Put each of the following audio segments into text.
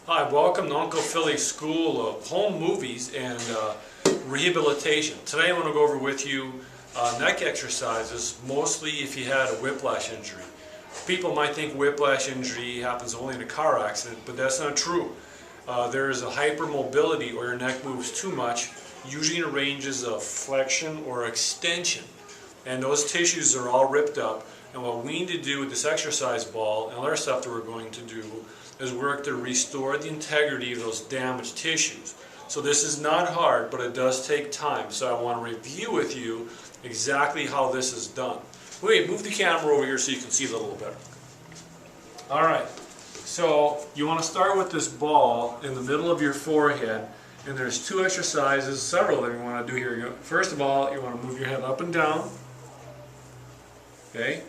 Hi, welcome to Uncle Philly's School of Home Movies and Rehabilitation. Today I want to go over with you neck exercises, mostly if you had a whiplash injury. People might think whiplash injury happens only in a car accident, but that's not true. There is a hypermobility, or your neck moves too much, usually in ranges of flexion or extension. And those tissues are all ripped up. And what we need to do with this exercise ball and other stuff that we're going to do is work to restore the integrity of those damaged tissues. So this is not hard, but it does take time. So I want to review with you exactly how this is done. Wait, move the camera over here so you can see it a little better. Alright, so you want to start with this ball in the middle of your forehead, and there's two exercises, several that you want to do here. First of all, you want to move your head up and down. Okay?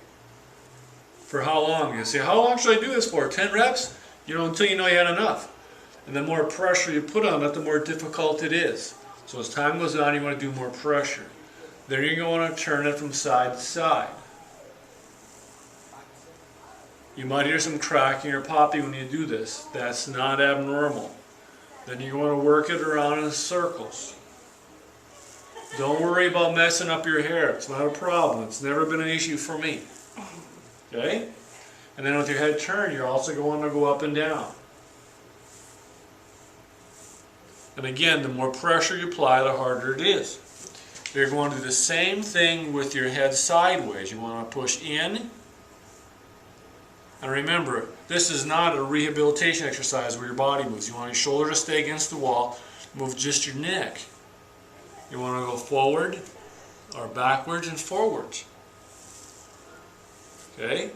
For how long? You say, how long should I do this for? 10 reps? You know, until you know you had enough. And the more pressure you put on it, the more difficult it is. So as time goes on, you want to do more pressure. Then you're going to want to turn it from side to side. You might hear some cracking or popping when you do this. That's not abnormal. Then you're going to work it around in circles. Don't worry about messing up your hair. It's not a problem. It's never been an issue for me. Okay? And then with your head turned, you're also going to go up and down. And again, the more pressure you apply, the harder it is. You're going to do the same thing with your head sideways. You want to push in. And remember, this is not a rehabilitation exercise where your body moves. You want your shoulder to stay against the wall. Move just your neck. You want to go forward or backwards and forwards. Okay?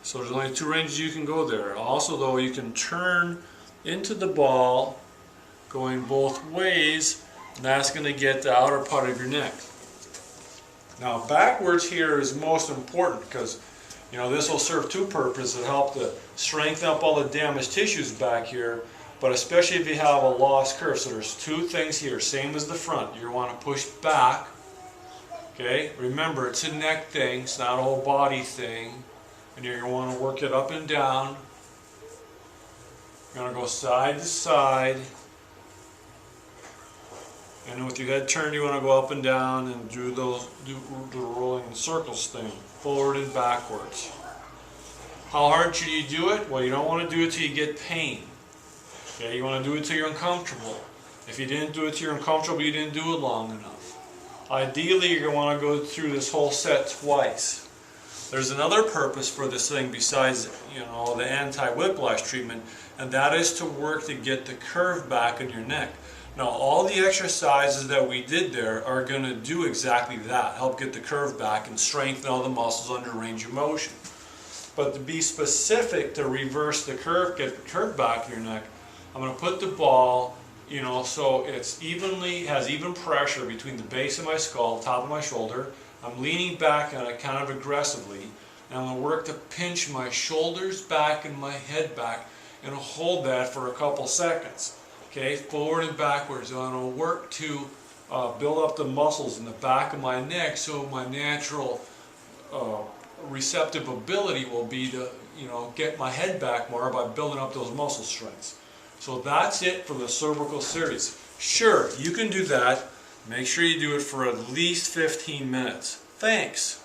So there's only two ranges you can go there. Also though, you can turn into the ball going both ways, and that's going to get the outer part of your neck. Now backwards here is most important because this will serve two purposes. It'll help to strengthen up all the damaged tissues back here, but especially if you have a lost curve. So there's two things here, same as the front. You want to push back. Okay, remember it's a neck thing, it's not a whole body thing. And you're going to want to work it up and down. You're going to go side to side. And with your head turned, you want to go up and down and do the rolling circles thing, forward and backwards. How hard should you do it? Well, you don't want to do it till you get pain. Okay, you want to do it till you're uncomfortable. If you didn't do it till you're uncomfortable, you didn't do it long enough. Ideally, you're going to want to go through this whole set twice. There's another purpose for this thing besides, the anti-whiplash treatment, and that is to work to get the curve back in your neck. Now, all the exercises that we did there are going to do exactly that, help get the curve back and strengthen all the muscles under range of motion. But to be specific, to reverse the curve, get the curve back in your neck, I'm going to put the ball, so it's has even pressure between the base of my skull, top of my shoulder. I'm leaning back on it kind of aggressively, and I'm going to work to pinch my shoulders back and my head back and hold that for a couple seconds. Okay, forward and backwards. I'm going to work to build up the muscles in the back of my neck so my natural receptive ability will be to get my head back more by building up those muscle strengths. So that's it for the cervical series. Sure, you can do that. Make sure you do it for at least 15 minutes. Thanks.